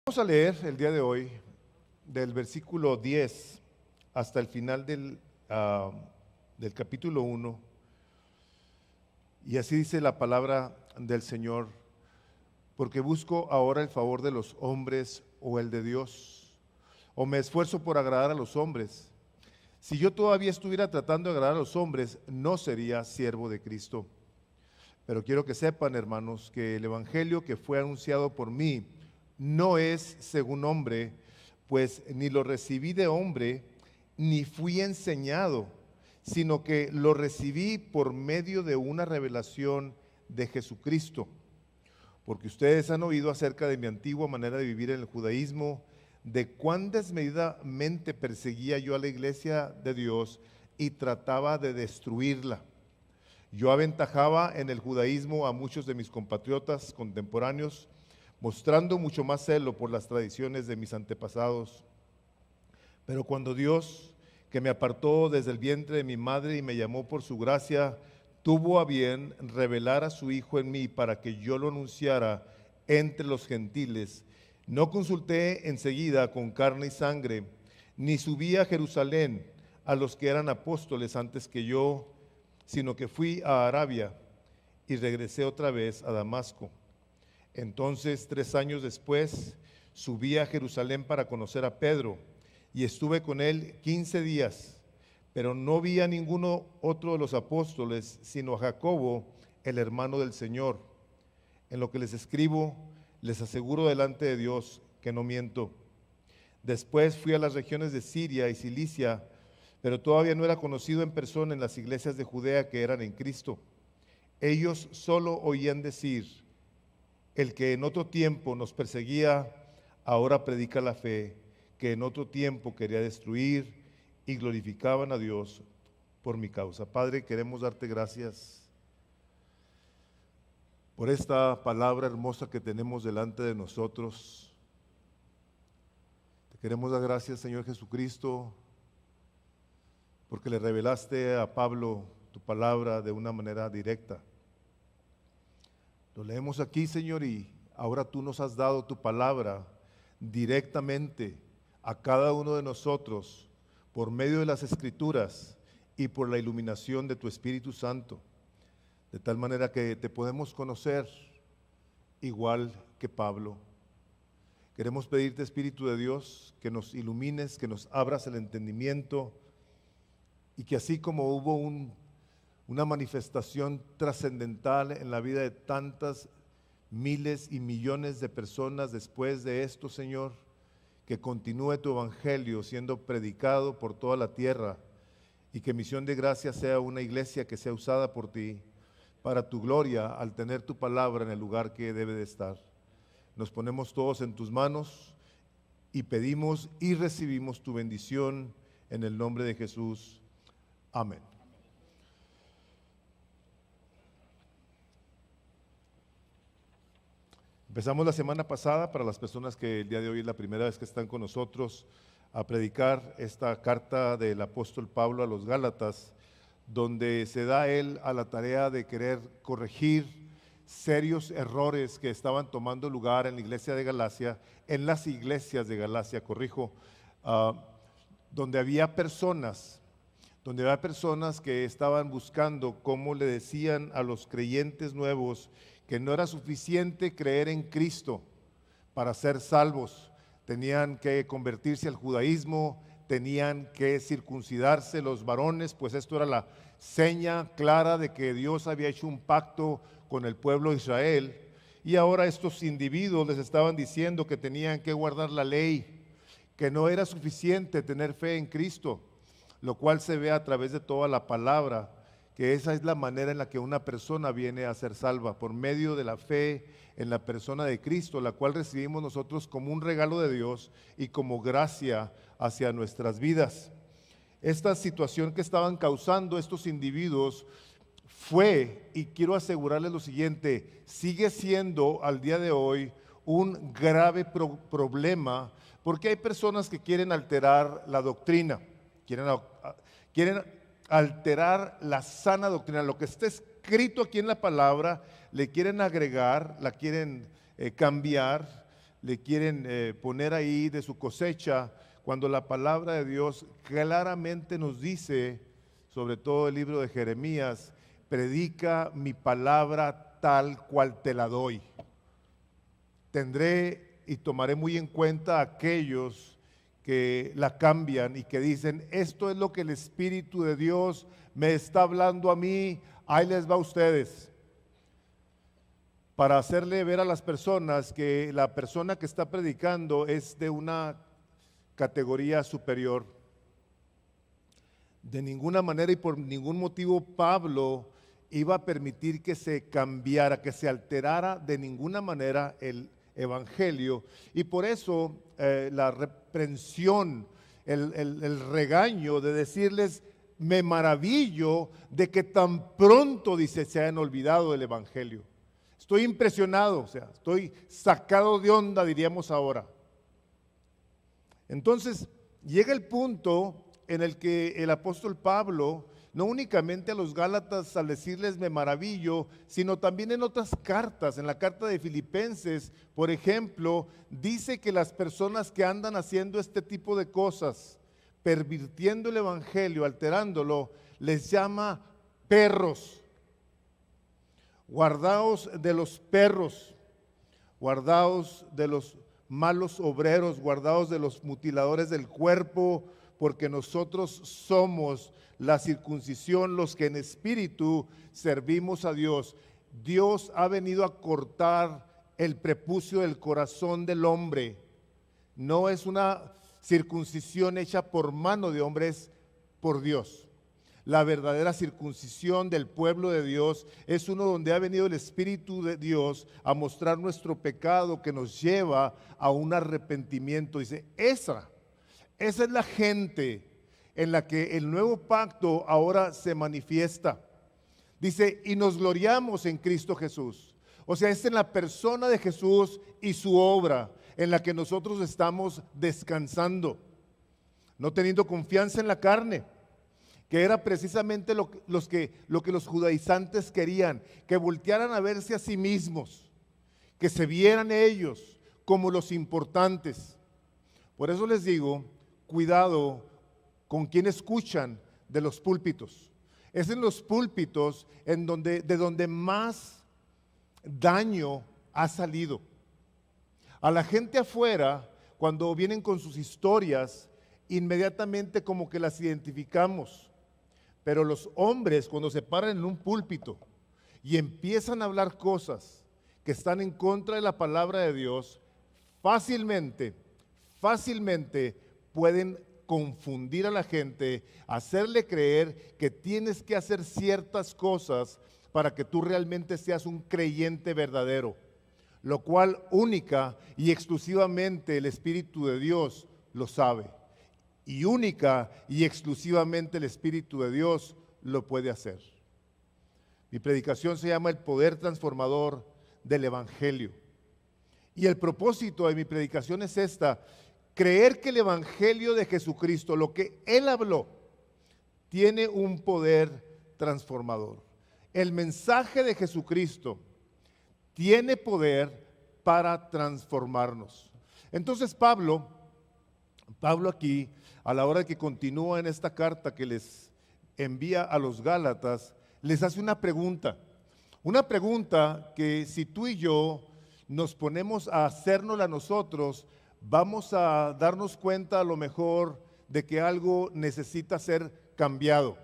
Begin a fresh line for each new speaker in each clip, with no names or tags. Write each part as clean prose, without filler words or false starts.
Vamos a leer el día de hoy del versículo 10 hasta el final del capítulo 1. Y así dice la palabra del Señor: porque busco ahora el favor de los hombres o el de Dios, o me esfuerzo por agradar a los hombres. Si yo todavía estuviera tratando de agradar a los hombres, no sería siervo de Cristo. Pero quiero que sepan, hermanos, que el evangelio que fue anunciado por mí no es según hombre, pues ni lo recibí de hombre, ni fui enseñado, sino que lo recibí por medio de una revelación de Jesucristo. Porque ustedes han oído acerca de mi antigua manera de vivir en el judaísmo, de cuán desmedidamente perseguía yo a la iglesia de Dios y trataba de destruirla. Yo aventajaba en el judaísmo a muchos de mis compatriotas contemporáneos, mostrando mucho más celo por las tradiciones de mis antepasados. Pero cuando Dios, que me apartó desde el vientre de mi madre y me llamó por su gracia, tuvo a bien revelar a su Hijo en mí para que yo lo anunciara entre los gentiles, no consulté enseguida con carne y sangre, ni subí a Jerusalén a los que eran apóstoles antes que yo, sino que fui a Arabia y regresé otra vez a Damasco. Entonces, 3 años después, subí a Jerusalén para conocer a Pedro y estuve con él 15 días, pero no vi a ninguno otro de los apóstoles, sino a Jacobo, el hermano del Señor. En lo que les escribo, les aseguro delante de Dios que no miento. Después fui a las regiones de Siria y Cilicia, pero todavía no era conocido en persona en las iglesias de Judea que eran en Cristo. Ellos solo oían decir: el que en otro tiempo nos perseguía, ahora predica la fe, que en otro tiempo quería destruir, y glorificaban a Dios por mi causa. Padre, queremos darte gracias por esta palabra hermosa que tenemos delante de nosotros. Te queremos dar gracias, Señor Jesucristo, porque le revelaste a Pablo tu palabra de una manera directa. Lo leemos aquí, Señor, y ahora tú nos has dado tu palabra directamente a cada uno de nosotros por medio de las Escrituras y por la iluminación de tu Espíritu Santo, de tal manera que te podemos conocer igual que Pablo. Queremos pedirte, Espíritu de Dios, que nos ilumines, que nos abras el entendimiento, y que así como hubo una manifestación trascendental en la vida de tantas miles y millones de personas después de esto, Señor, que continúe tu evangelio siendo predicado por toda la tierra, y que Misión de Gracia sea una iglesia que sea usada por ti para tu gloria al tener tu palabra en el lugar que debe de estar. Nos ponemos todos en tus manos y pedimos y recibimos tu bendición en el nombre de Jesús. Amén. Empezamos la semana pasada, para las personas que el día de hoy es la primera vez que están con nosotros, a predicar esta carta del apóstol Pablo a los Gálatas, donde se da él a la tarea de querer corregir serios errores que estaban tomando lugar en la iglesia de Galacia, en las iglesias de Galacia, donde había personas que estaban buscando cómo le decían a los creyentes nuevos que no era suficiente creer en Cristo para ser salvos. Tenían que convertirse al judaísmo, tenían que circuncidarse los varones, pues esto era la seña clara de que Dios había hecho un pacto con el pueblo de Israel. Y ahora estos individuos les estaban diciendo que tenían que guardar la ley, que no era suficiente tener fe en Cristo, lo cual se ve a través de toda la palabra, que esa es la manera en la que una persona viene a ser salva, por medio de la fe en la persona de Cristo, la cual recibimos nosotros como un regalo de Dios y como gracia hacia nuestras vidas. Esta situación que estaban causando estos individuos fue, y quiero asegurarles lo siguiente, sigue siendo al día de hoy un grave problema, porque hay personas que quieren alterar la doctrina, quieren alterar la sana doctrina, lo que está escrito aquí en la palabra, le quieren agregar, la quieren cambiar, le quieren poner ahí de su cosecha, cuando la palabra de Dios claramente nos dice, sobre todo el libro de Jeremías, predica mi palabra tal cual te la doy. Tendré y tomaré muy en cuenta a aquellos que la cambian y que dicen, esto es lo que el Espíritu de Dios me está hablando a mí, ahí les va a ustedes. Para hacerle ver a las personas que la persona que está predicando es de una categoría superior. De ninguna manera y por ningún motivo Pablo iba a permitir que se cambiara, que se alterara de ninguna manera el evangelio, y por eso la reprensión, el regaño de decirles, me maravillo de que tan pronto, dice, se hayan olvidado del evangelio. Estoy impresionado, o sea, estoy sacado de onda, diríamos ahora. Entonces, llega el punto en el que el apóstol Pablo, no únicamente a los Gálatas al decirles me maravillo, sino también en otras cartas, en la carta de Filipenses, por ejemplo, dice que las personas que andan haciendo este tipo de cosas, pervirtiendo el evangelio, alterándolo, les llama perros. Guardaos de los perros, guardaos de los malos obreros, guardaos de los mutiladores del cuerpo, porque nosotros somos la circuncisión, los que en espíritu servimos a Dios. Dios ha venido a cortar el prepucio del corazón del hombre. No es una circuncisión hecha por mano de hombres, por Dios. La verdadera circuncisión del pueblo de Dios es uno donde ha venido el Espíritu de Dios a mostrar nuestro pecado que nos lleva a un arrepentimiento. Dice, esa es la gente en la que el nuevo pacto ahora se manifiesta. Dice, y nos gloriamos en Cristo Jesús. O sea, es en la persona de Jesús y su obra en la que nosotros estamos descansando, no teniendo confianza en la carne, que era precisamente lo que los judaizantes querían, que voltearan a verse a sí mismos, que se vieran ellos como los importantes. Por eso les digo, cuidado con quien escuchan de los púlpitos. Es en los púlpitos de donde más daño ha salido. A la gente afuera, cuando vienen con sus historias, inmediatamente como que las identificamos. Pero los hombres, cuando se paran en un púlpito y empiezan a hablar cosas que están en contra de la palabra de Dios, fácilmente pueden confundir a la gente, hacerle creer que tienes que hacer ciertas cosas para que tú realmente seas un creyente verdadero, lo cual única y exclusivamente el Espíritu de Dios lo sabe. Y única y exclusivamente el Espíritu de Dios lo puede hacer. Mi predicación se llama el poder transformador del Evangelio. Y el propósito de mi predicación es esta: creer que el Evangelio de Jesucristo, lo que Él habló, tiene un poder transformador. El mensaje de Jesucristo tiene poder para transformarnos. Entonces Pablo aquí, a la hora que continúa en esta carta que les envía a los Gálatas, les hace una pregunta que si tú y yo nos ponemos a hacérnosla nosotros, vamos a darnos cuenta a lo mejor de que algo necesita ser cambiado.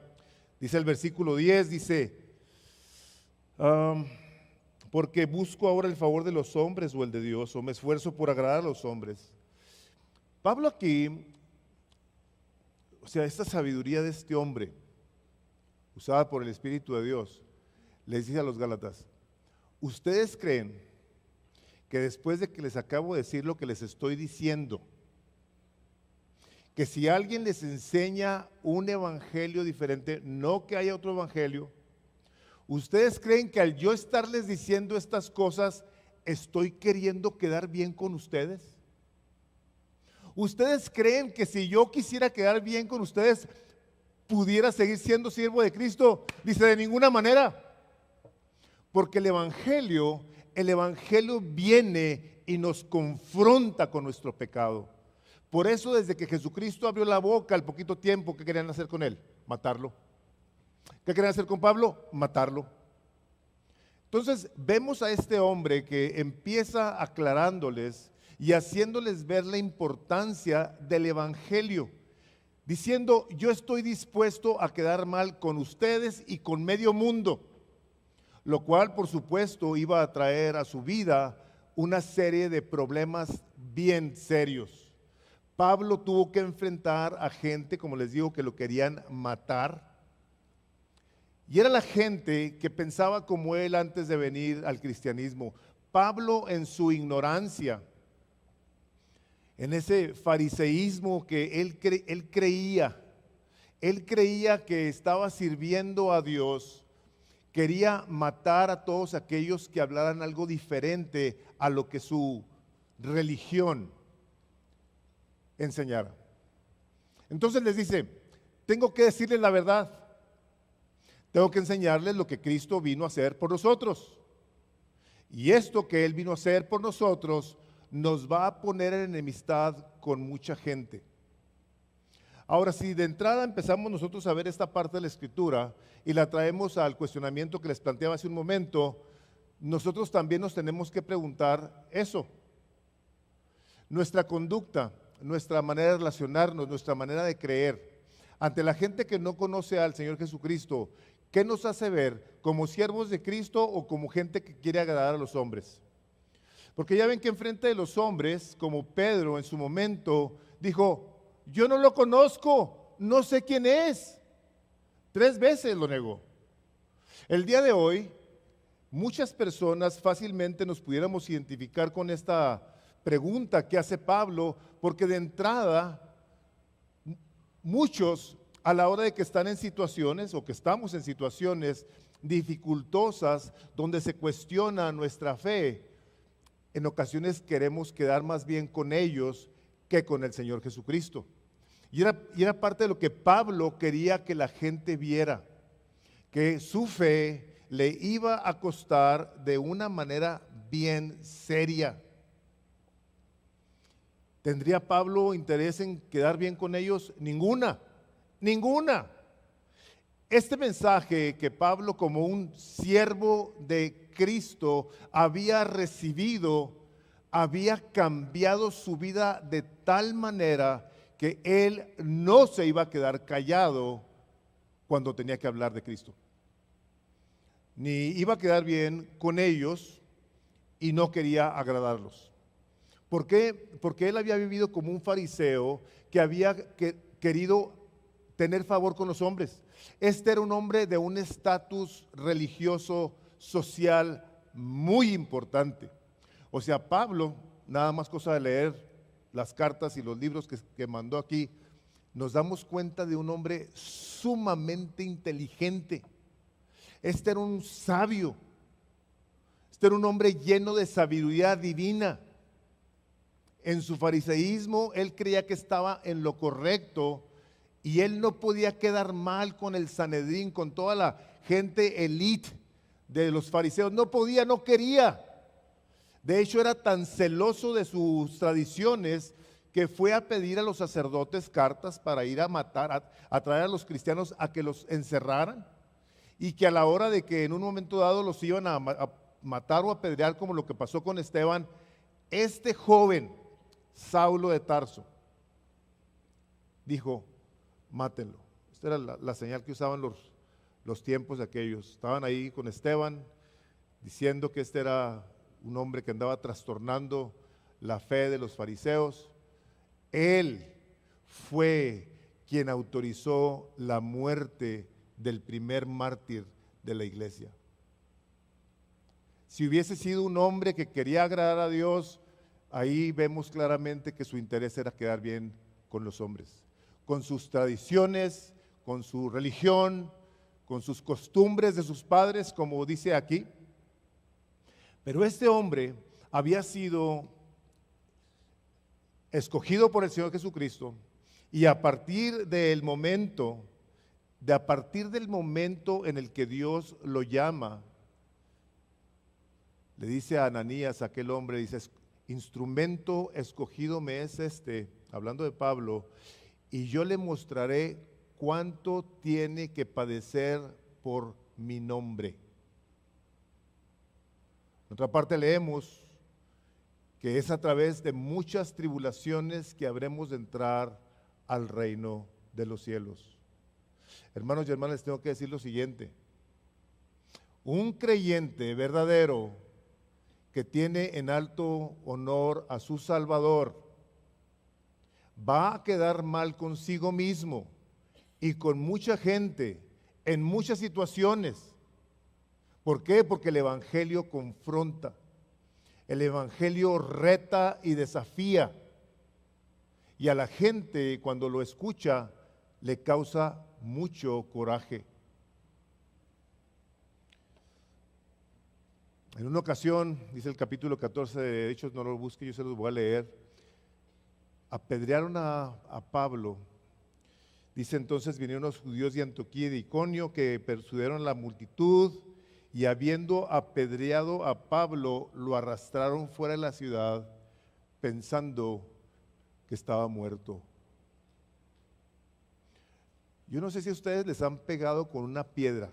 Dice el versículo 10, dice, porque busco ahora el favor de los hombres o el de Dios, o me esfuerzo por agradar a los hombres. Pablo aquí, o sea, esta sabiduría de este hombre, usada por el Espíritu de Dios, les dice a los Gálatas, ¿ustedes creen que después de que les acabo de decir lo que les estoy diciendo, que si alguien les enseña un evangelio diferente, no que haya otro evangelio, ustedes creen que al yo estarles diciendo estas cosas, estoy queriendo quedar bien con ustedes? ¿Ustedes creen que si yo quisiera quedar bien con ustedes, pudiera seguir siendo siervo de Cristo? Dice, de ninguna manera. Porque el evangelio viene y nos confronta con nuestro pecado. Por eso desde que Jesucristo abrió la boca al poquito tiempo, ¿qué querían hacer con él? Matarlo. ¿Qué querían hacer con Pablo? Matarlo. Entonces vemos a este hombre que empieza aclarándoles y haciéndoles ver la importancia del evangelio, diciendo: yo estoy dispuesto a quedar mal con ustedes y con medio mundo, lo cual por supuesto iba a traer a su vida una serie de problemas bien serios. Pablo tuvo que enfrentar a gente, como les digo, que lo querían matar. Y era la gente que pensaba como él antes de venir al cristianismo. Pablo, en su ignorancia, en ese fariseísmo que él creía que estaba sirviendo a Dios, quería matar a todos aquellos que hablaran algo diferente a lo que su religión enseñara. Entonces les dice: tengo que decirles la verdad. Tengo que enseñarles lo que Cristo vino a hacer por nosotros. Y esto que Él vino a hacer por nosotros nos va a poner en enemistad con mucha gente. Ahora, si de entrada empezamos nosotros a ver esta parte de la Escritura y la traemos al cuestionamiento que les planteaba hace un momento, nosotros también nos tenemos que preguntar eso. Nuestra conducta, nuestra manera de relacionarnos, nuestra manera de creer ante la gente que no conoce al Señor Jesucristo, ¿qué nos hace ver? ¿Como siervos de Cristo o como gente que quiere agradar a los hombres? Porque ya ven que enfrente de los hombres, como Pedro en su momento, dijo: yo no lo conozco, no sé quién es. 3 veces lo negó. El día de hoy, muchas personas fácilmente nos pudiéramos identificar con esta pregunta que hace Pablo, porque de entrada, muchos a la hora de que están en situaciones o que estamos en situaciones dificultosas donde se cuestiona nuestra fe, en ocasiones queremos quedar más bien con ellos que con el Señor Jesucristo. Y era parte de lo que Pablo quería que la gente viera, que su fe le iba a costar de una manera bien seria. ¿Tendría Pablo interés en quedar bien con ellos? Ninguna. Este mensaje que Pablo, como un siervo de Cristo, había recibido, había cambiado su vida de tal manera que él no se iba a quedar callado cuando tenía que hablar de Cristo. Ni iba a quedar bien con ellos y no quería agradarlos. ¿Por qué? Porque él había vivido como un fariseo que había querido tener favor con los hombres. Este era un hombre de un estatus religioso, social muy importante. O sea, Pablo, nada más cosa de leer las cartas y los libros que mandó aquí, nos damos cuenta de un hombre sumamente inteligente. Este era un sabio. Este era un hombre lleno de sabiduría divina. En su fariseísmo, él creía que estaba en lo correcto y él no podía quedar mal con el Sanedrín, con toda la gente elite de los fariseos. No podía, no quería. De hecho, era tan celoso de sus tradiciones que fue a pedir a los sacerdotes cartas para ir a matar, a traer a los cristianos a que los encerraran, y que a la hora de que en un momento dado los iban a matar o apedrear, como lo que pasó con Esteban, este joven, Saulo de Tarso, dijo: mátenlo. Esta era la señal que usaban los tiempos de aquellos. Estaban ahí con Esteban diciendo que este era un hombre que andaba trastornando la fe de los fariseos. Él fue quien autorizó la muerte del primer mártir de la iglesia. Si hubiese sido un hombre que quería agradar a Dios, ahí vemos claramente que su interés era quedar bien con los hombres, con sus tradiciones, con su religión, con sus costumbres de sus padres, como dice aquí. Pero este hombre había sido escogido por el Señor Jesucristo, y a partir del momento en el que Dios lo llama, le dice a Ananías, aquel hombre, dice: instrumento escogido me es este, hablando de Pablo, y yo le mostraré cuánto tiene que padecer por mi nombre. En otra parte leemos que es a través de muchas tribulaciones que habremos de entrar al reino de los cielos. Hermanos y hermanas, les tengo que decir lo siguiente. Un creyente verdadero que tiene en alto honor a su Salvador va a quedar mal consigo mismo y con mucha gente en muchas situaciones. ¿Por qué? Porque el Evangelio confronta. El Evangelio reta y desafía. Y a la gente cuando lo escucha le causa mucho coraje. En una ocasión, dice el capítulo 14 de Hechos, no lo busque, yo se los voy a leer, apedrearon a Pablo. Dice entonces vinieron los judíos de Antioquía y de Iconio que persuadieron a la multitud y habiendo apedreado a Pablo, lo arrastraron fuera de la ciudad pensando que estaba muerto. Yo no sé si a ustedes les han pegado con una piedra.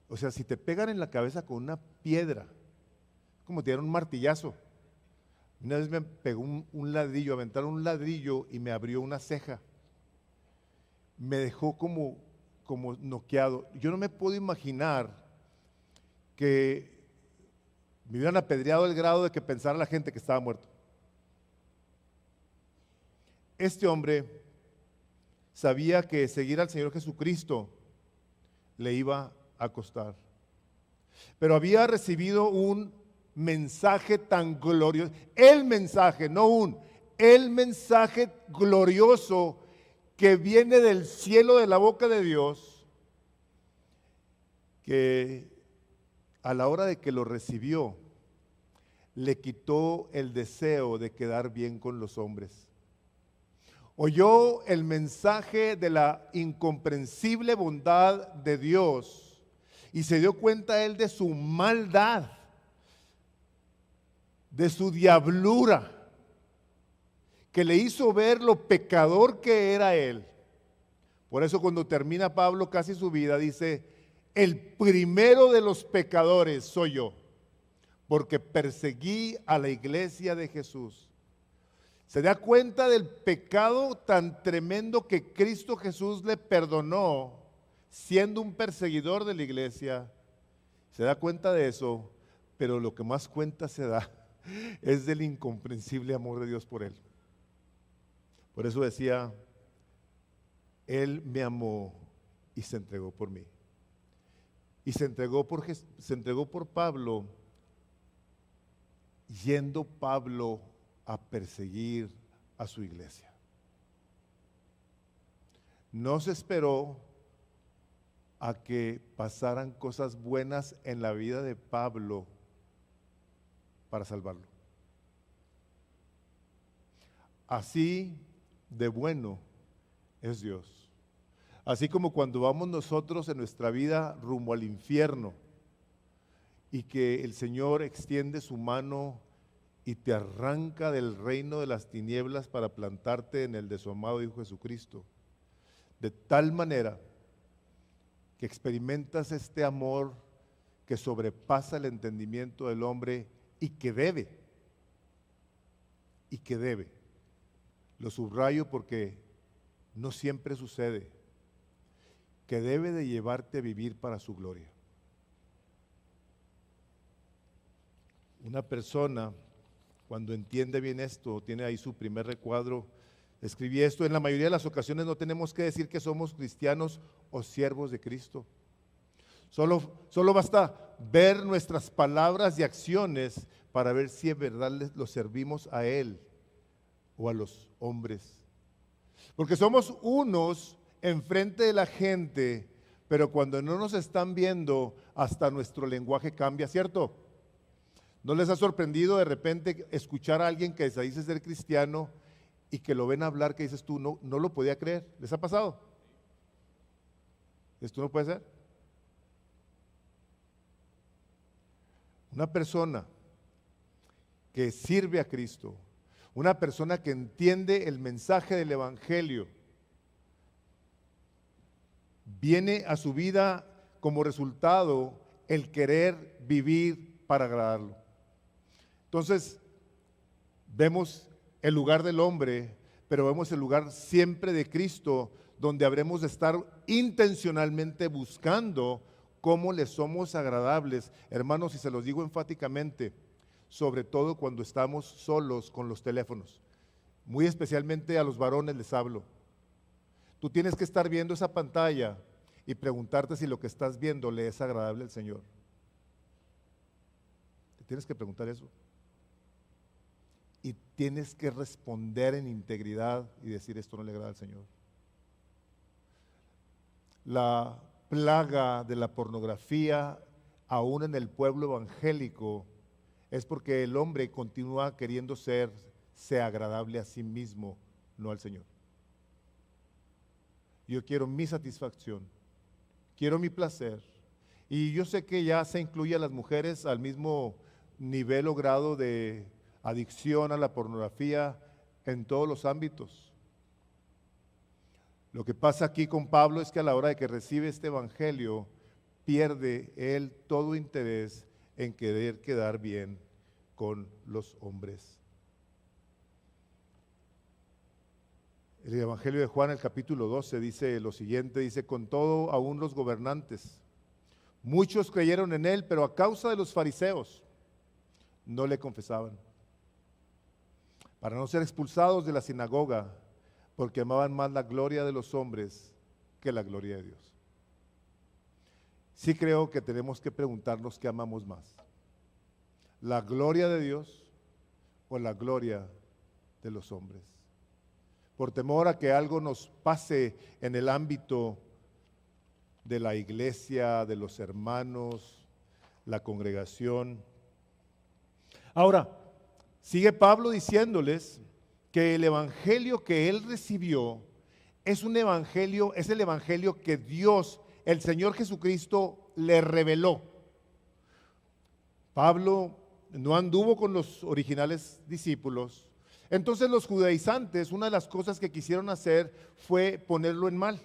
O sea, si te pegan en la cabeza con una piedra, como te dieron un martillazo. Una vez me pegó un ladrillo, aventaron un ladrillo y me abrió una ceja. Me dejó como noqueado. Yo no me puedo imaginar que me hubieran apedreado al grado de que pensara la gente que estaba muerto. Este hombre sabía que seguir al Señor Jesucristo le iba a costar. Pero había recibido un mensaje tan glorioso, el mensaje glorioso que viene del cielo de la boca de Dios, que a la hora de que lo recibió, le quitó el deseo de quedar bien con los hombres. Oyó el mensaje de la incomprensible bondad de Dios y se dio cuenta él de su maldad, de su diablura, que le hizo ver lo pecador que era él. Por eso cuando termina Pablo casi su vida dice, el primero de los pecadores soy yo, porque perseguí a la iglesia de Jesús. Se da cuenta del pecado tan tremendo que Cristo Jesús le perdonó, siendo un perseguidor de la iglesia. Se da cuenta de eso, pero lo que más cuenta se da es del incomprensible amor de Dios por él. Por eso decía, Él me amó y se entregó por mí. Y se entregó por Pablo, yendo Pablo a perseguir a su iglesia. No se esperó a que pasaran cosas buenas en la vida de Pablo para salvarlo. Así de bueno es Dios. Así como cuando vamos nosotros en nuestra vida rumbo al infierno y que el Señor extiende su mano y te arranca del reino de las tinieblas para plantarte en el de su amado Hijo Jesucristo. De tal manera que experimentas este amor que sobrepasa el entendimiento del hombre y que debe, lo subrayo porque no siempre sucede, que debe de llevarte a vivir para su gloria. Una persona, cuando entiende bien esto, tiene ahí su primer recuadro, escribí esto: en la mayoría de las ocasiones no tenemos que decir que somos cristianos o siervos de Cristo. Solo basta ver nuestras palabras y acciones para ver si en verdad lo servimos a Él o a los hombres. Porque somos unos enfrente de la gente, pero cuando no nos están viendo, hasta nuestro lenguaje cambia, ¿cierto? ¿No les ha sorprendido de repente escuchar a alguien que se dice ser cristiano y que lo ven hablar, que dices tú, no lo podía creer? ¿Les ha pasado? ¿Esto no puede ser? Una persona que sirve a Cristo, una persona que entiende el mensaje del Evangelio, viene a su vida como resultado el querer vivir para agradarlo. Entonces, vemos el lugar del hombre, pero vemos el lugar siempre de Cristo, donde habremos de estar intencionalmente buscando cómo le somos agradables. Hermanos, y se los digo enfáticamente, sobre todo cuando estamos solos con los teléfonos. Muy especialmente a los varones les hablo. Tú tienes que estar viendo esa pantalla y preguntarte si lo que estás viendo le es agradable al Señor. Te tienes que preguntar eso. Y tienes que responder en integridad y decir: esto no le agrada al Señor. La plaga de la pornografía, aún en el pueblo evangélico, es porque el hombre continúa queriendo ser agradable a sí mismo, no al Señor. Yo quiero mi satisfacción, quiero mi placer. Y yo sé que ya se incluye a las mujeres al mismo nivel o grado de adicción a la pornografía en todos los ámbitos. Lo que pasa aquí con Pablo es que a la hora de que recibe este evangelio, pierde él todo interés en querer quedar bien con los hombres. El Evangelio de Juan, el capítulo 12, dice lo siguiente, dice: con todo, aún los gobernantes, muchos creyeron en él, pero a causa de los fariseos, no le confesaban, para no ser expulsados de la sinagoga, porque amaban más la gloria de los hombres que la gloria de Dios. Sí creo que tenemos que preguntarnos qué amamos más: la gloria de Dios o la gloria de los hombres. Por temor a que algo nos pase en el ámbito de la iglesia, de los hermanos, la congregación. Ahora, sigue Pablo diciéndoles que el evangelio que él recibió es un evangelio, es el evangelio que Dios, el Señor Jesucristo, le reveló. Pablo no anduvo con los originales discípulos. Entonces los judaizantes, una de las cosas que quisieron hacer fue ponerlo en mal.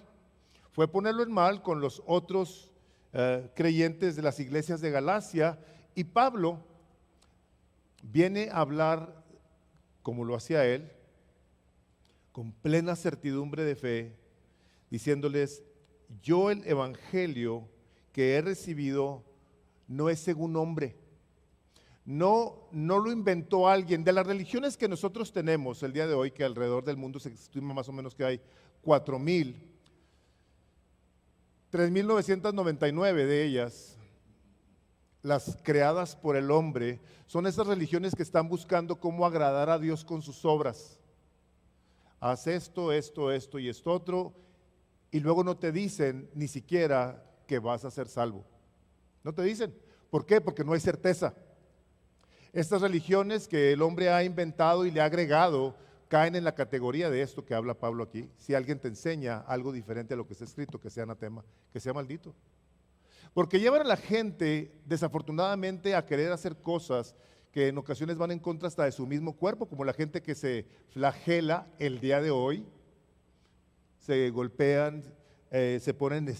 Fue ponerlo en mal con los otros creyentes de las iglesias de Galacia, y Pablo viene a hablar, como lo hacía él, con plena certidumbre de fe, diciéndoles: yo el evangelio que he recibido no es según hombre. No lo inventó alguien. De las religiones que nosotros tenemos el día de hoy, que alrededor del mundo se estima más o menos que hay 4,000, 3,999 de ellas, las creadas por el hombre, son esas religiones que están buscando cómo agradar a Dios con sus obras. Haz esto, esto, esto y esto otro, y luego no te dicen ni siquiera que vas a ser salvo. No te dicen. ¿Por qué? Porque no hay certeza. Estas religiones que el hombre ha inventado y le ha agregado caen en la categoría de esto que habla Pablo aquí. Si alguien te enseña algo diferente a lo que está escrito, que sea anatema, que sea maldito. Porque llevan a la gente, desafortunadamente, a querer hacer cosas que en ocasiones van en contra hasta de su mismo cuerpo, como la gente que se flagela el día de hoy, se golpean, se ponen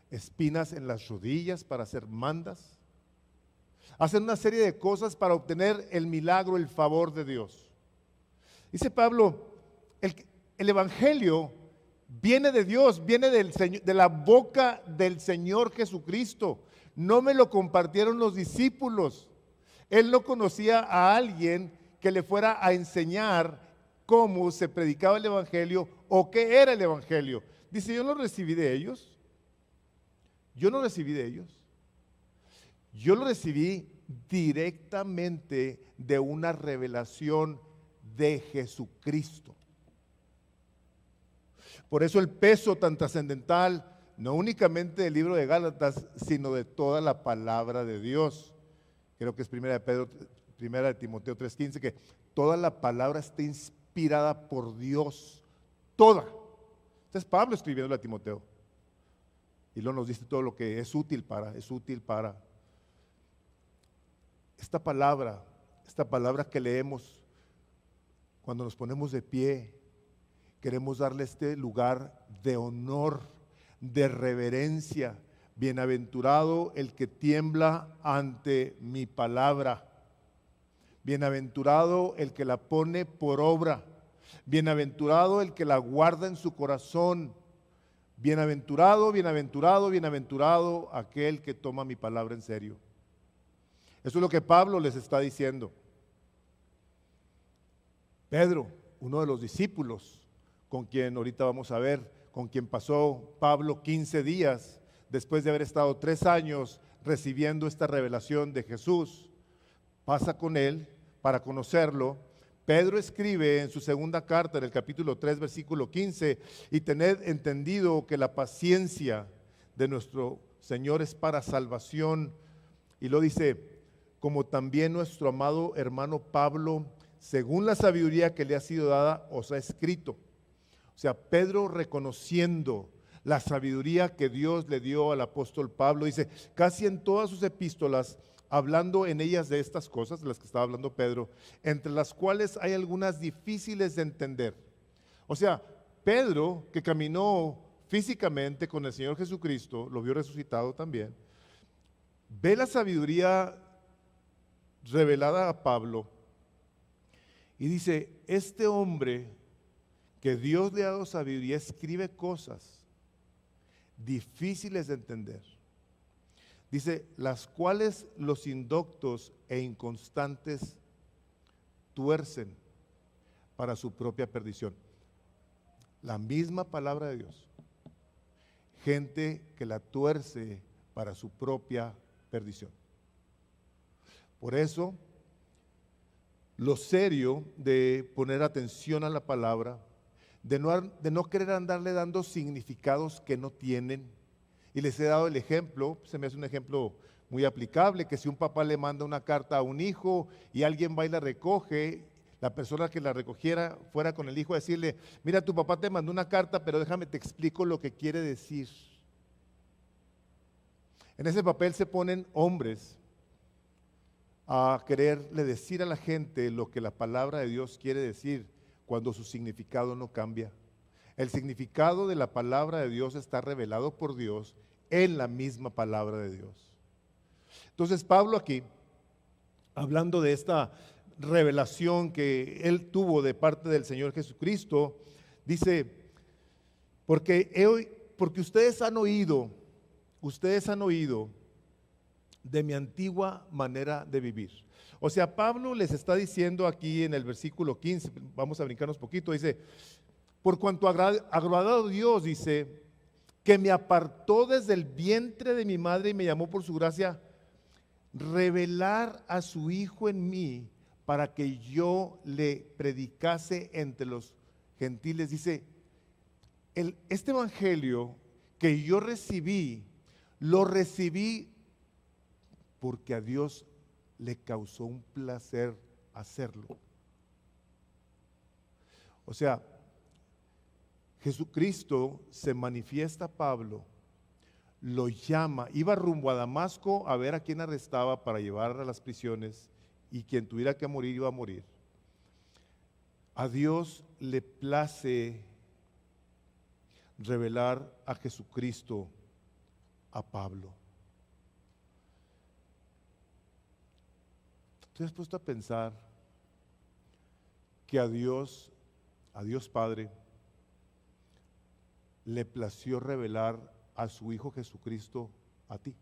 espinas en las rodillas para hacer mandas. Hacen una serie de cosas para obtener el milagro, el favor de Dios. Dice Pablo, el evangelio viene de Dios, viene del Señor, de la boca del Señor Jesucristo. No me lo compartieron los discípulos. Él no conocía a alguien que le fuera a enseñar cómo se predicaba el evangelio o qué era el evangelio. Dice: yo no recibí de ellos. Yo no recibí de ellos. Yo lo recibí directamente de una revelación de Jesucristo. Por eso el peso tan trascendental, no únicamente del libro de Gálatas, sino de toda la palabra de Dios. Creo que es primera de Timoteo 3:15, que toda la palabra está inspirada por Dios, toda. Entonces Pablo escribiendo a Timoteo, y luego nos dice todo lo que es útil para. esta palabra que leemos cuando nos ponemos de pie, queremos darle este lugar de honor, de reverencia. Bienaventurado el que tiembla ante mi palabra. Bienaventurado el que la pone por obra. Bienaventurado el que la guarda en su corazón. Bienaventurado, bienaventurado, bienaventurado aquel que toma mi palabra en serio. Eso es lo que Pablo les está diciendo. Pedro, uno de los discípulos con quien ahorita vamos a ver, con quien pasó Pablo 15 días después de haber estado 3 años recibiendo esta revelación de Jesús, pasa con él para conocerlo. Pedro escribe en su segunda carta, en el capítulo 3, versículo 15, y tened entendido que la paciencia de nuestro Señor es para salvación. Y lo dice, como también nuestro amado hermano Pablo, según la sabiduría que le ha sido dada, os ha escrito. O sea, Pedro reconociendo la sabiduría que Dios le dio al apóstol Pablo, dice, casi en todas sus epístolas, hablando en ellas de estas cosas, de las que estaba hablando Pedro, entre las cuales hay algunas difíciles de entender. O sea, Pedro, que caminó físicamente con el Señor Jesucristo, lo vio resucitado también, ve la sabiduría revelada a Pablo y dice, este hombre que Dios le ha dado sabiduría escribe cosas difíciles de entender. Dice, las cuales los indoctos e inconstantes tuercen para su propia perdición. La misma palabra de Dios. Gente que la tuerce para su propia perdición. Por eso, lo serio de poner atención a la palabra, de no querer andarle dando significados que no tienen. Y les he dado el ejemplo, se me hace un ejemplo muy aplicable, que si un papá le manda una carta a un hijo y alguien va y la recoge, la persona que la recogiera fuera con el hijo a decirle, mira, tu papá te mandó una carta, pero déjame te explico lo que quiere decir. En ese papel se ponen hombres a quererle decir a la gente lo que la palabra de Dios quiere decir cuando su significado no cambia. El significado de la palabra de Dios está revelado por Dios en la misma palabra de Dios. Entonces Pablo aquí, hablando de esta revelación que él tuvo de parte del Señor Jesucristo, dice, porque ustedes han oído de mi antigua manera de vivir. O sea, Pablo les está diciendo aquí en el versículo 15, vamos a brincarnos poquito, dice, por cuanto agradado Dios, dice, que me apartó desde el vientre de mi madre y me llamó por su gracia, revelar a su Hijo en mí para que yo le predicase entre los gentiles. Dice, este evangelio que yo recibí, lo recibí porque a Dios le causó un placer hacerlo. O sea, Jesucristo se manifiesta a Pablo, lo llama, iba rumbo a Damasco a ver a quién arrestaba para llevar a las prisiones y quien tuviera que morir iba a morir. A Dios le place revelar a Jesucristo a Pablo. ¿Te has puesto a pensar que a Dios Padre, le plació revelar a su Hijo Jesucristo a ti?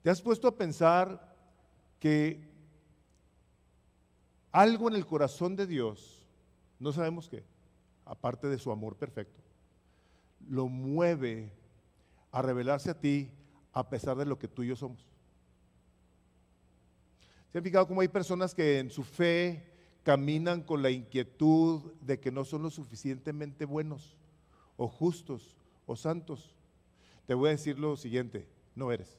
¿Te has puesto a pensar que algo en el corazón de Dios, no sabemos qué, aparte de su amor perfecto, lo mueve a revelarse a ti a pesar de lo que tú y yo somos? ¿Se han fijado cómo hay personas que en su fe caminan con la inquietud de que no son lo suficientemente buenos o justos o santos? Te voy a decir lo siguiente, no eres.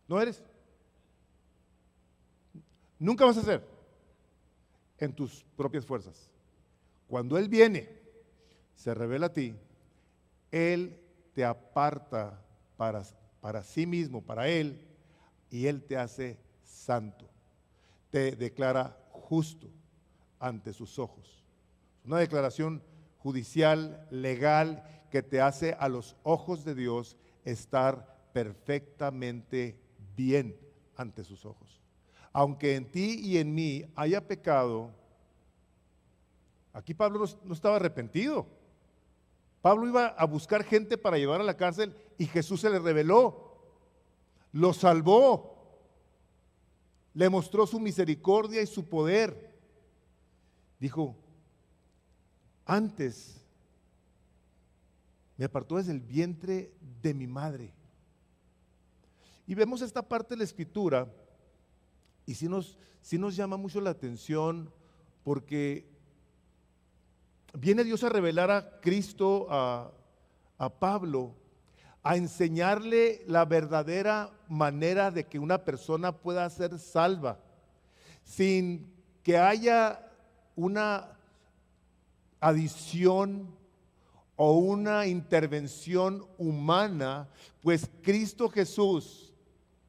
No eres. Nunca vas a ser en tus propias fuerzas. Cuando Él viene, se revela a ti, Él te aparta para sí mismo, para Él, y Él te hace santo, te declara justo ante sus ojos. Una declaración judicial, legal, que te hace a los ojos de Dios estar perfectamente bien ante sus ojos. Aunque en ti y en mí haya pecado, aquí Pablo no estaba arrepentido. Pablo iba a buscar gente para llevar a la cárcel y Jesús se le reveló, lo salvó, le mostró su misericordia y su poder. Dijo, antes me apartó desde el vientre de mi madre. Y vemos esta parte de la Escritura y sí nos llama mucho la atención porque viene Dios a revelar a Cristo, a Pablo, a enseñarle la verdadera manera de que una persona pueda ser salva, sin que haya una adición o una intervención humana, pues Cristo Jesús,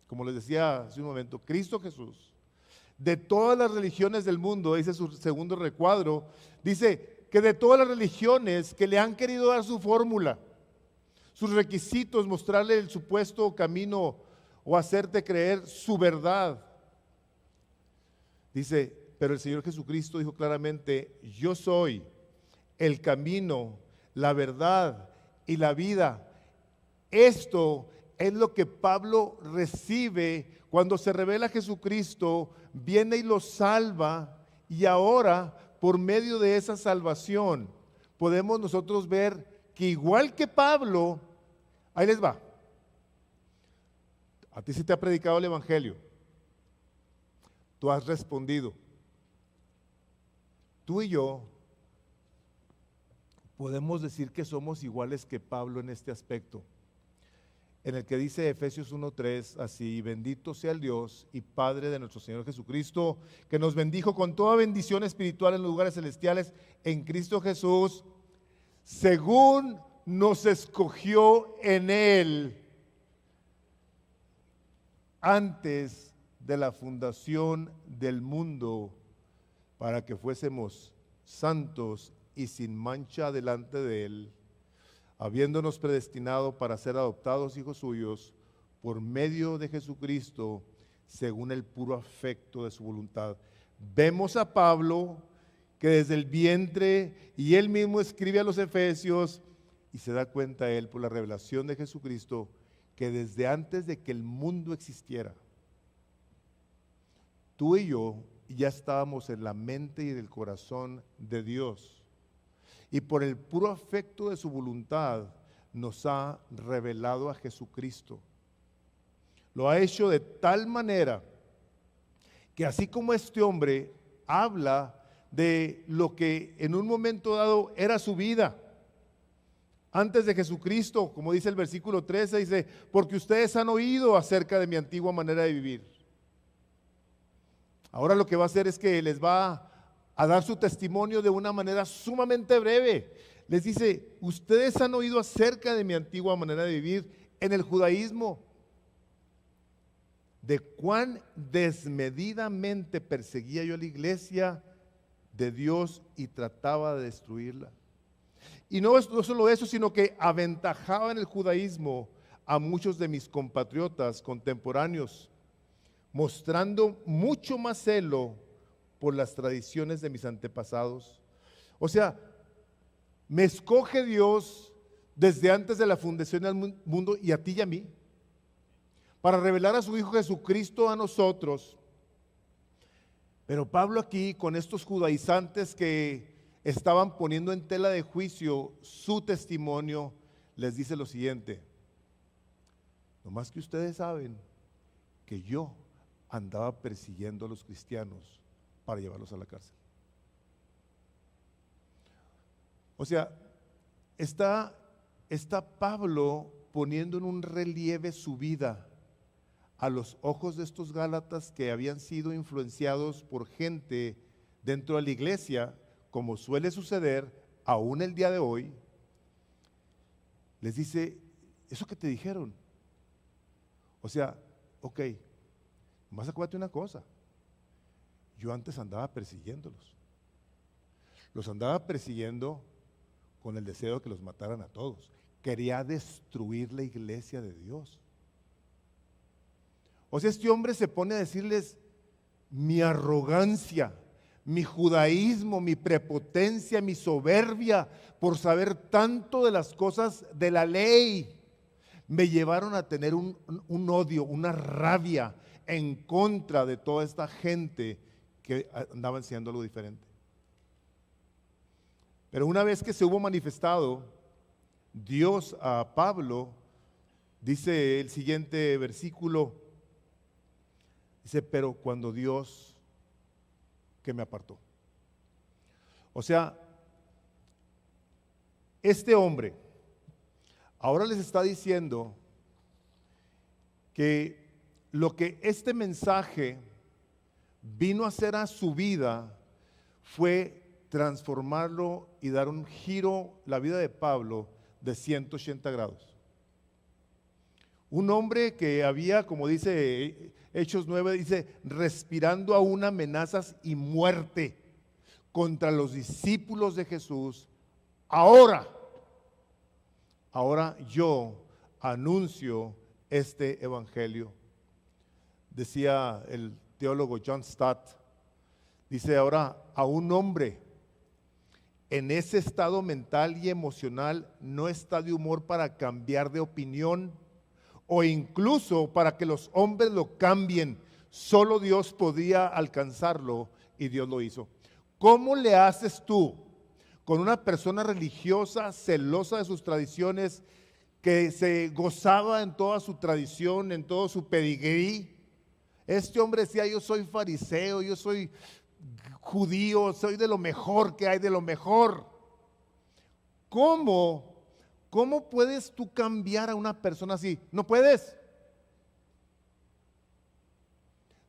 como les decía hace un momento, Cristo Jesús, de todas las religiones del mundo, ese es su segundo recuadro, dice que de todas las religiones que le han querido dar su fórmula, sus requisitos, mostrarle el supuesto camino o hacerte creer su verdad. Dice, pero el Señor Jesucristo dijo claramente, yo soy el camino, la verdad y la vida. Esto es lo que Pablo recibe cuando se revela Jesucristo, viene y lo salva, y ahora por medio de esa salvación podemos nosotros ver que igual que Pablo, ahí les va, a ti se te ha predicado el Evangelio, tú has respondido, tú y yo podemos decir que somos iguales que Pablo en este aspecto, en el que dice Efesios 1:3, así, bendito sea el Dios y Padre de nuestro Señor Jesucristo, que nos bendijo con toda bendición espiritual en los lugares celestiales en Cristo Jesús, según nos escogió en Él antes de la fundación del mundo, para que fuésemos santos y sin mancha delante de Él, habiéndonos predestinado para ser adoptados hijos suyos por medio de Jesucristo, según el puro afecto de su voluntad. Vemos a Pablo que desde el vientre, y él mismo escribe a los Efesios, y se da cuenta él por la revelación de Jesucristo, que desde antes de que el mundo existiera, tú y yo ya estábamos en la mente y en el corazón de Dios. Y por el puro afecto de su voluntad nos ha revelado a Jesucristo. Lo ha hecho de tal manera que así como este hombre habla de lo que en un momento dado era su vida, antes de Jesucristo, como dice el versículo 13, dice, porque ustedes han oído acerca de mi antigua manera de vivir. Ahora lo que va a hacer es que les va a dar su testimonio de una manera sumamente breve. Les dice, ustedes han oído acerca de mi antigua manera de vivir en el judaísmo, de cuán desmedidamente perseguía yo a la iglesia de Dios y trataba de destruirla. Y no solo eso, sino que aventajaba en el judaísmo a muchos de mis compatriotas contemporáneos, mostrando mucho más celo por las tradiciones de mis antepasados. O sea, me escoge Dios desde antes de la fundación del mundo y a ti y a mí, para revelar a su Hijo Jesucristo a nosotros. Pero Pablo aquí, con estos judaizantes que estaban poniendo en tela de juicio su testimonio, les dice lo siguiente: nomás que ustedes saben que yo andaba persiguiendo a los cristianos para llevarlos a la cárcel. O sea, está Pablo poniendo en un relieve su vida a los ojos de estos gálatas que habían sido influenciados por gente dentro de la iglesia, como suele suceder aún el día de hoy. Les dice, eso que te dijeron, o sea, ok, Más acuérdate una cosa, yo antes andaba persiguiéndolos. Los andaba persiguiendo con el deseo de que los mataran a todos. Quería destruir la iglesia de Dios. O sea, este hombre se pone a decirles mi arrogancia, mi judaísmo, mi prepotencia, mi soberbia por saber tanto de las cosas de la ley, me llevaron a tener un odio, una rabia en contra de toda esta gente que andaba enseñando algo diferente. Pero una vez que se hubo manifestado Dios a Pablo, dice el siguiente versículo, dice, pero cuando Dios que me apartó. O sea, este hombre ahora les está diciendo que lo que este mensaje vino a hacer a su vida fue transformarlo y dar un giro, la vida de Pablo, de 180 grados. Un hombre que había, como dice Hechos 9, dice, respirando aún amenazas y muerte contra los discípulos de Jesús, ahora yo anuncio este evangelio. Decía el teólogo John Stott, dice ahora a un hombre en ese estado mental y emocional no está de humor para cambiar de opinión o incluso para que los hombres lo cambien. Solo Dios podía alcanzarlo y Dios lo hizo. ¿Cómo le haces tú con una persona religiosa, celosa de sus tradiciones, que se gozaba en toda su tradición, en todo su pedigrí? Este hombre decía, yo soy fariseo, yo soy judío, soy de lo mejor que hay, de lo mejor. ¿Cómo puedes tú cambiar a una persona así? No puedes.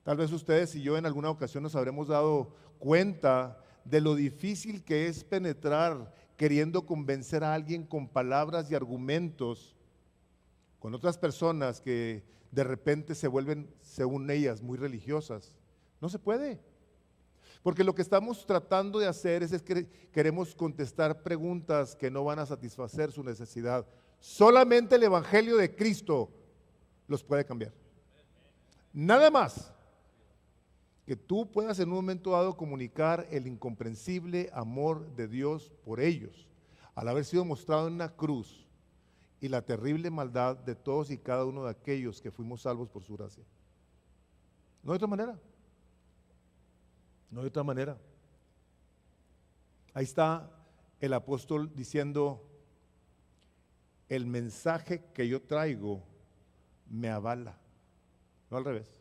Tal vez ustedes y yo en alguna ocasión nos habremos dado cuenta de lo difícil que es penetrar queriendo convencer a alguien con palabras y argumentos, con otras personas que de repente se vuelven, según ellas, muy religiosas. No se puede. Porque lo que estamos tratando de hacer es que queremos contestar preguntas que no van a satisfacer su necesidad. Solamente el Evangelio de Cristo los puede cambiar. Nada más que tú puedas en un momento dado comunicar el incomprensible amor de Dios por ellos, al haber sido mostrado en una cruz, y la terrible maldad de todos y cada uno de aquellos que fuimos salvos por su gracia. No hay otra manera. No hay otra manera. Ahí está el apóstol diciendo, el mensaje que yo traigo me avala. No al revés.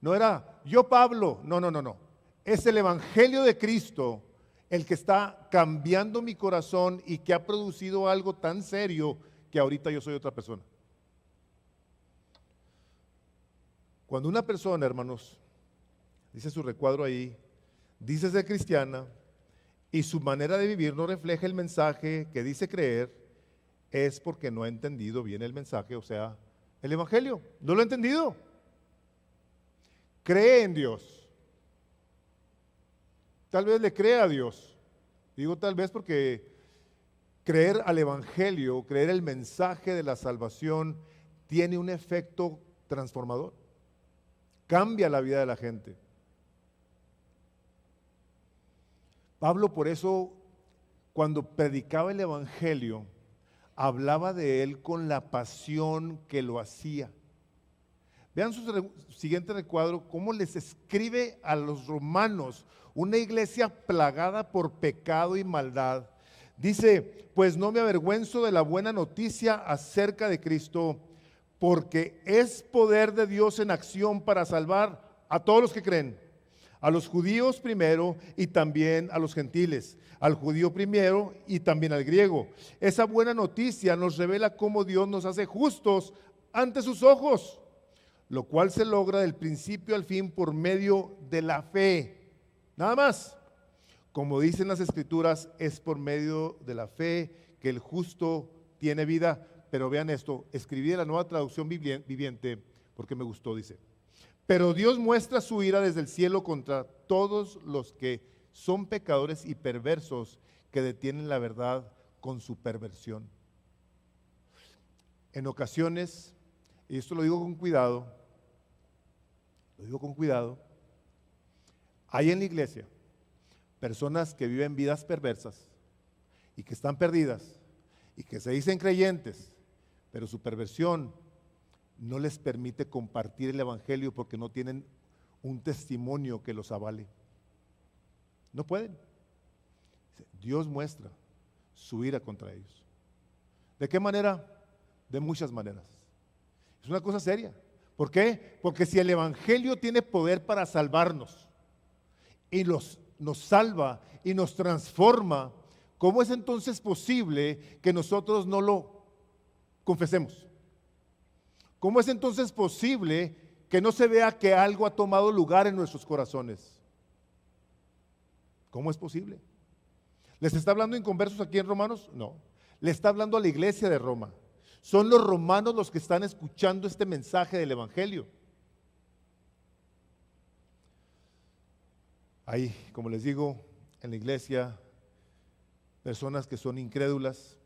No era yo Pablo, no. Es el Evangelio de Cristo el que está cambiando mi corazón y que ha producido algo tan serio que ahorita yo soy otra persona. Cuando una persona, hermanos, dice su recuadro ahí, dice ser cristiana y su manera de vivir no refleja el mensaje que dice creer, es porque no ha entendido bien el mensaje, o sea, el Evangelio. No lo ha entendido. Cree en Dios. Tal vez le crea a Dios. Digo tal vez porque creer al Evangelio, creer el mensaje de la salvación, tiene un efecto transformador. Cambia la vida de la gente. Pablo por eso, cuando predicaba el Evangelio, hablaba de él con la pasión que lo hacía. Vean su siguiente recuadro, cómo les escribe a los romanos, una iglesia plagada por pecado y maldad. Dice, pues no me avergüenzo de la buena noticia acerca de Cristo, porque es poder de Dios en acción para salvar a todos los que creen, a los judíos primero y también a los gentiles, al judío primero y también al griego. Esa buena noticia nos revela cómo Dios nos hace justos ante sus ojos, lo cual se logra del principio al fin por medio de la fe. Nada más. Como dicen las Escrituras, es por medio de la fe que el justo tiene vida. Pero vean esto, escribí la Nueva Traducción Viviente porque me gustó, dice. Pero Dios muestra su ira desde el cielo contra todos los que son pecadores y perversos que detienen la verdad con su perversión. En ocasiones, y esto lo digo con cuidado, hay en la iglesia personas que viven vidas perversas y que están perdidas y que se dicen creyentes, pero su perversión no les permite compartir el evangelio porque no tienen un testimonio que los avale. No pueden. Dios muestra su ira contra ellos. ¿De qué manera? De muchas maneras. Es una cosa seria. ¿Por qué? Porque si el evangelio tiene poder para salvarnos y nos salva y nos transforma, ¿cómo es entonces posible que nosotros no lo confesemos? ¿Cómo es entonces posible que no se vea que algo ha tomado lugar en nuestros corazones? ¿Cómo es posible? ¿Les está hablando inconversos aquí en Romanos? No. Le está hablando a la iglesia de Roma. Son los romanos los que están escuchando este mensaje del evangelio. Hay, como les digo, en la iglesia personas que son incrédulas,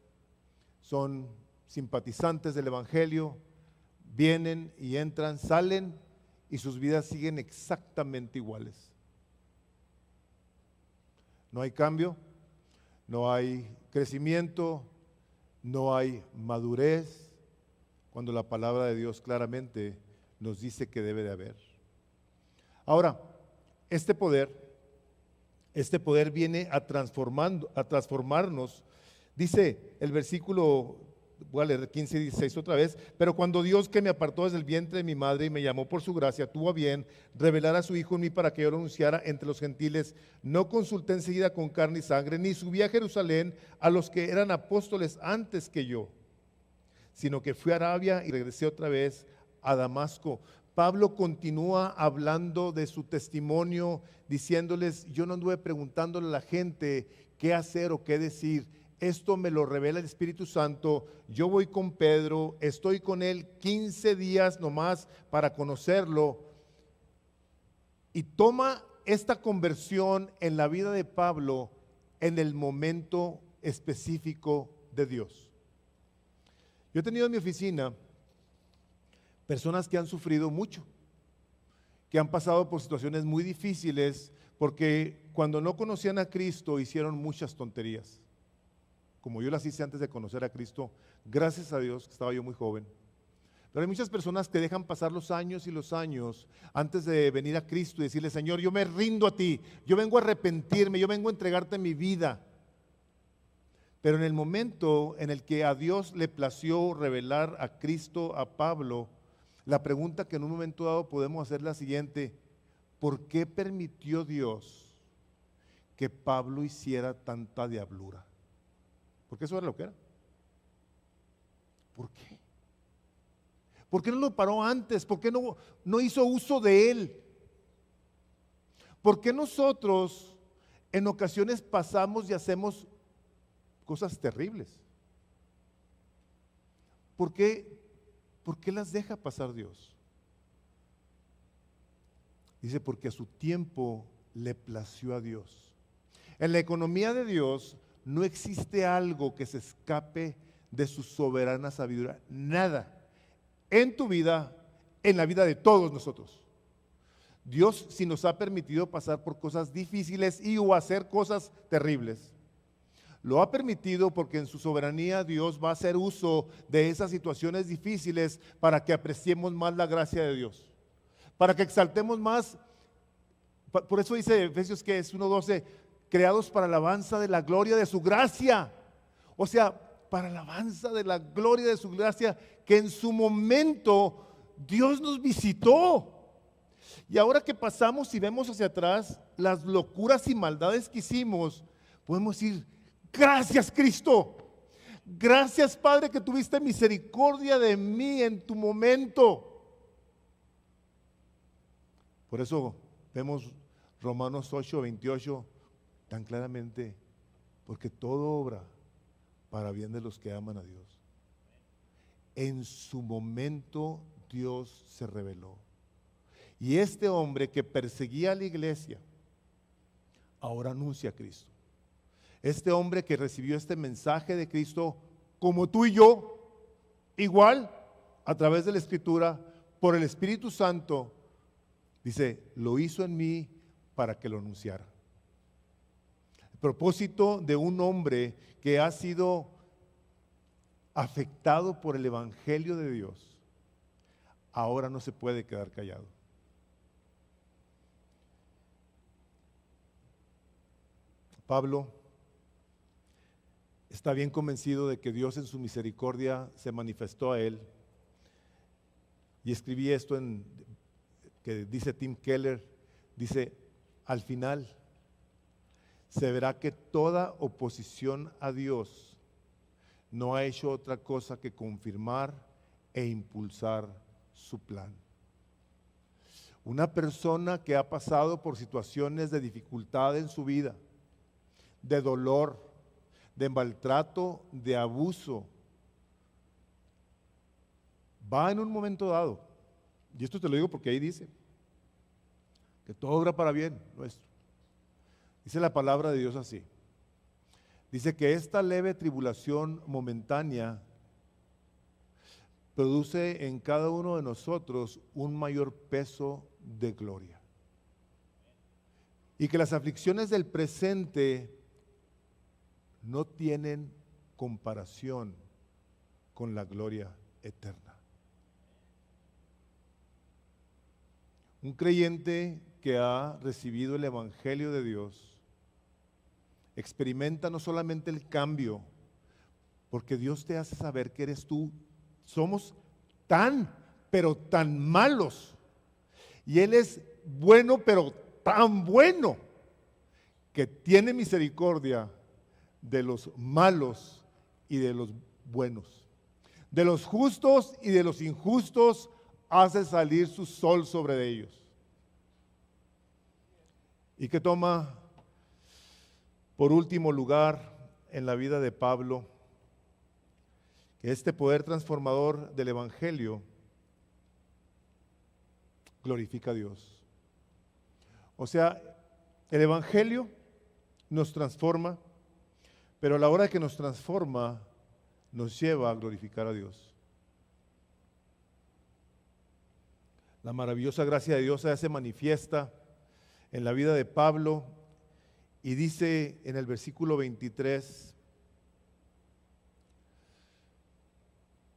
son simpatizantes del evangelio, vienen y entran, salen y sus vidas siguen exactamente iguales. No hay cambio, no hay crecimiento, no hay madurez, cuando la palabra de Dios claramente nos dice que debe de haber. Ahora, este poder viene a transformarnos. Dice el versículo, voy a leer 15 y 16 otra vez, pero cuando Dios, que me apartó desde el vientre de mi madre y me llamó por su gracia, tuvo a bien revelar a su Hijo en mí para que yo lo anunciara entre los gentiles, no consulté enseguida con carne y sangre, ni subí a Jerusalén a los que eran apóstoles antes que yo, sino que fui a Arabia y regresé otra vez a Damasco. Pablo continúa hablando de su testimonio, diciéndoles, yo no anduve preguntándole a la gente qué hacer o qué decir. Esto me lo revela el Espíritu Santo. Yo voy con Pedro, estoy con él 15 días nomás para conocerlo. Y toma esta conversión en la vida de Pablo en el momento específico de Dios. Yo he tenido en mi oficina personas que han sufrido mucho, que han pasado por situaciones muy difíciles porque cuando no conocían a Cristo hicieron muchas tonterías. Como yo las hice antes de conocer a Cristo, gracias a Dios, que estaba yo muy joven. Pero hay muchas personas que dejan pasar los años y los años antes de venir a Cristo y decirle, Señor, yo me rindo a ti, yo vengo a arrepentirme, yo vengo a entregarte mi vida. Pero en el momento en el que a Dios le plació revelar a Cristo a Pablo, la pregunta que en un momento dado podemos hacer es la siguiente: ¿por qué permitió Dios que Pablo hiciera tanta diablura? Porque eso era lo que era. ¿Por qué? ¿Por qué no lo paró antes? ¿Por qué no hizo uso de él? ¿Por qué nosotros en ocasiones pasamos y hacemos cosas terribles? ¿Por qué las deja pasar Dios? Dice, porque a su tiempo le plació a Dios. En la economía de Dios no existe algo que se escape de su soberana sabiduría. Nada. En tu vida, en la vida de todos nosotros. Dios, si nos ha permitido pasar por cosas difíciles y o hacer cosas terribles, lo ha permitido porque en su soberanía Dios va a hacer uso de esas situaciones difíciles para que apreciemos más la gracia de Dios, para que exaltemos más. Por eso dice Efesios que es 1:12, creados para alabanza de la gloria de su gracia. O sea, para alabanza de la gloria de su gracia, que en su momento Dios nos visitó. Y ahora que pasamos y vemos hacia atrás las locuras y maldades que hicimos, podemos decir, gracias Cristo, gracias Padre que tuviste misericordia de mí en tu momento. Por eso vemos Romanos 8:28 tan claramente, porque todo obra para bien de los que aman a Dios. En su momento Dios se reveló. Y este hombre que perseguía a la iglesia, ahora anuncia a Cristo. Este hombre que recibió este mensaje de Cristo, como tú y yo, igual, a través de la Escritura, por el Espíritu Santo, dice, lo hizo en mí para que lo anunciara. El propósito de un hombre que ha sido afectado por el Evangelio de Dios, ahora no se puede quedar callado. Pablo está bien convencido de que Dios en su misericordia se manifestó a él. Y escribí esto que dice Tim Keller, dice, al final se verá que toda oposición a Dios no ha hecho otra cosa que confirmar e impulsar su plan. Una persona que ha pasado por situaciones de dificultad en su vida, de dolor, de maltrato, de abuso, va en un momento dado, y esto te lo digo porque ahí dice, que todo obra para bien nuestro. Dice la palabra de Dios así. Dice que esta leve tribulación momentánea produce en cada uno de nosotros un mayor peso de gloria. Y que las aflicciones del presente no tienen comparación con la gloria eterna. Un creyente que ha recibido el Evangelio de Dios experimenta no solamente el cambio, porque Dios te hace saber que eres tú. Somos pero tan malos. Y Él es bueno, pero tan bueno, que tiene misericordia de los malos y de los buenos. De los justos y de los injustos hace salir su sol sobre ellos. Y que toma por último lugar en la vida de Pablo, que este poder transformador del Evangelio glorifica a Dios. O sea, el Evangelio nos transforma, pero a la hora que nos transforma, nos lleva a glorificar a Dios. La maravillosa gracia de Dios se hace manifiesta en la vida de Pablo y dice en el versículo 23,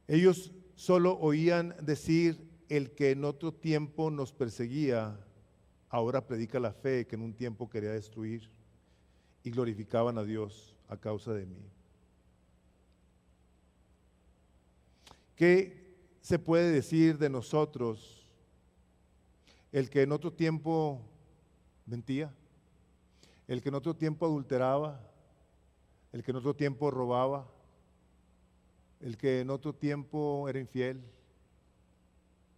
ellos solo oían decir, el que en otro tiempo nos perseguía, ahora predica la fe que en un tiempo quería destruir, y glorificaban a Dios a causa de mí. ¿Qué se puede decir de nosotros? El que en otro tiempo mentía, el que en otro tiempo adulteraba, el que en otro tiempo robaba, el que en otro tiempo era infiel,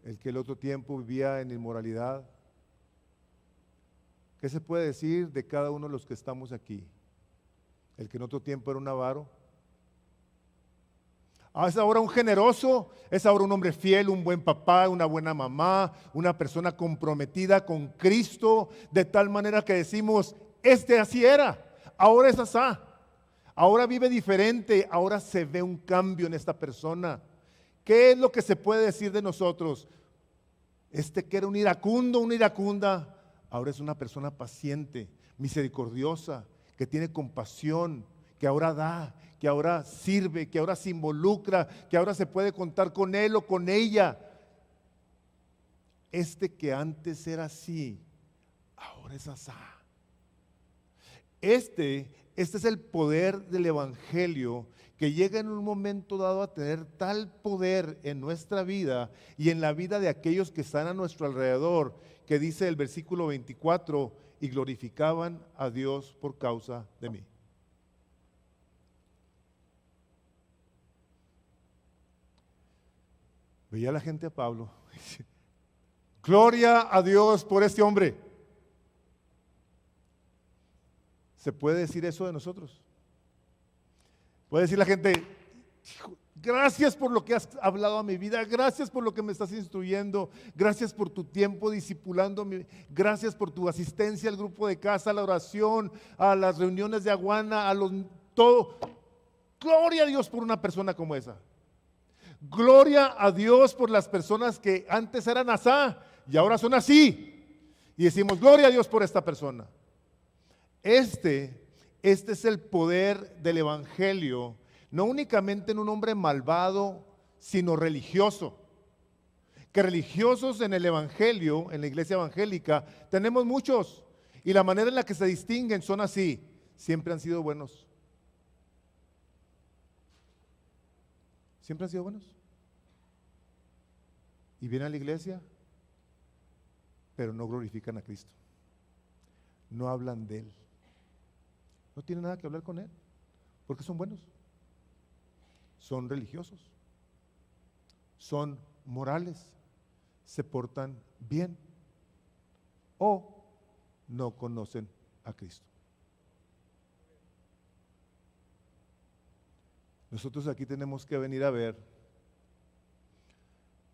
el que en otro tiempo vivía en inmoralidad. ¿Qué se puede decir de cada uno de los que estamos aquí? El que en otro tiempo era un avaro. Es ahora un generoso, es ahora un hombre fiel, un buen papá, una buena mamá, una persona comprometida con Cristo, de tal manera que decimos, así era, ahora es asá, ahora vive diferente, ahora se ve un cambio en esta persona. ¿Qué es lo que se puede decir de nosotros? Que era un iracundo, una iracunda, ahora es una persona paciente, misericordiosa, que tiene compasión, que ahora da, que ahora sirve, que ahora se involucra, que ahora se puede contar con él o con ella. Que antes era así, ahora es asá. Este es el poder del Evangelio que llega en un momento dado a tener tal poder en nuestra vida y en la vida de aquellos que están a nuestro alrededor, que dice el versículo 24, y glorificaban a Dios por causa de mí. Veía la gente a Pablo, gloria a Dios por este hombre. ¿Se puede decir eso de nosotros? Puede decir la gente, Gracias por lo que has hablado a mi vida. Gracias por lo que me estás instruyendo. Gracias por tu tiempo discipulándome. Gracias por tu asistencia al grupo de casa, a la oración, a las reuniones de Aguana, todo. Gloria a Dios por una persona como esa. Gloria a Dios por las personas que antes eran asá y ahora son así. Y decimos, gloria a Dios por esta persona. Este es el poder del evangelio. No únicamente en un hombre malvado, sino religioso. Que religiosos en el evangelio, en la iglesia evangélica, tenemos muchos. Y la manera en la que se distinguen son así. Siempre han sido buenos. Siempre han sido buenos. Y vienen a la iglesia, pero no glorifican a Cristo. No hablan de Él. No tienen nada que hablar con Él, porque son buenos. Son religiosos, son morales, se portan bien o no conocen a Cristo. Nosotros aquí tenemos que venir a ver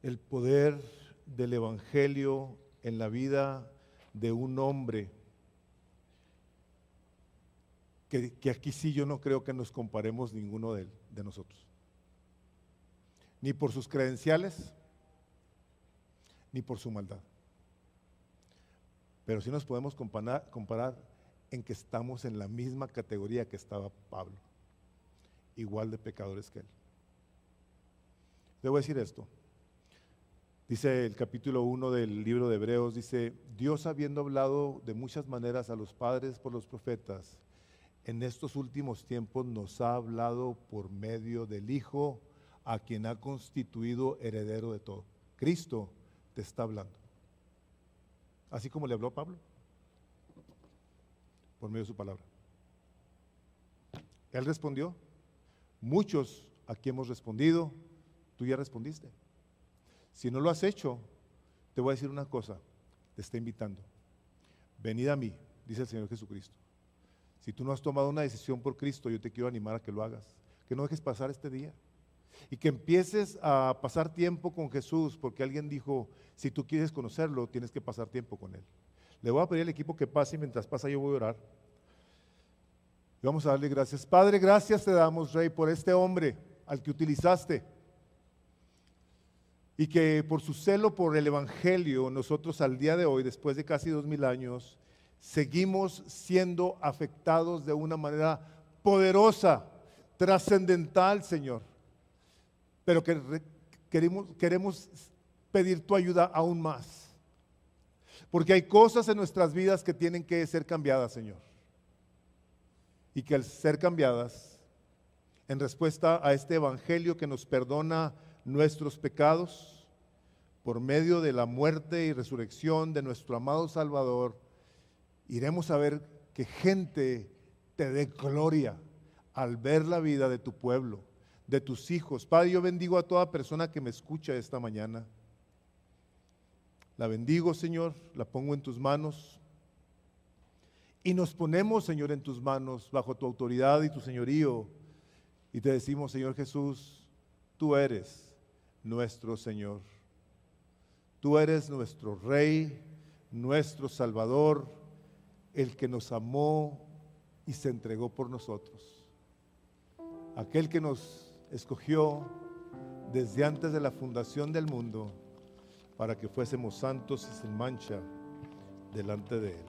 el poder del evangelio en la vida de un hombre que aquí sí yo no creo que nos comparemos ninguno de nosotros. Ni por sus credenciales, ni por su maldad. Pero sí nos podemos comparar en que estamos en la misma categoría que estaba Pablo, igual de pecadores que él. Le voy a decir esto. Dice el capítulo 1 del libro de Hebreos, dice, Dios habiendo hablado de muchas maneras a los padres por los profetas, en estos últimos tiempos nos ha hablado por medio del Hijo, a quien ha constituido heredero de todo. Cristo te está hablando. Así como le habló a Pablo, por medio de su palabra. Él respondió. Muchos aquí hemos respondido. Tú ya respondiste. Si no lo has hecho, te voy a decir una cosa. Te está invitando. Venid a mí, dice el Señor Jesucristo. Si tú no has tomado una decisión por Cristo, yo te quiero animar a que lo hagas. Que no dejes pasar este día. Y que empieces a pasar tiempo con Jesús, porque alguien dijo, si tú quieres conocerlo, tienes que pasar tiempo con Él. Le voy a pedir al equipo que pase y mientras pasa yo voy a orar. Y vamos a darle gracias. Padre, gracias te damos, Rey, por este hombre al que utilizaste. Y que por su celo por el Evangelio, nosotros al día de hoy, después de casi 2000 años, seguimos siendo afectados de una manera poderosa, trascendental, Señor. Pero que queremos pedir tu ayuda aún más. Porque hay cosas en nuestras vidas que tienen que ser cambiadas, Señor. Y que al ser cambiadas, en respuesta a este evangelio que nos perdona nuestros pecados, por medio de la muerte y resurrección de nuestro amado Salvador, iremos a ver que gente te dé gloria al ver la vida de tu pueblo, de tus hijos. Padre, yo bendigo a toda persona que me escucha esta mañana. La bendigo, Señor, la pongo en tus manos. Y nos ponemos, Señor, en tus manos, bajo tu autoridad y tu señorío. Y te decimos, Señor Jesús, tú eres nuestro Señor. Tú eres nuestro Rey, nuestro Salvador, el que nos amó y se entregó por nosotros. Aquel que nos escogió desde antes de la fundación del mundo para que fuésemos santos y sin mancha delante de Él.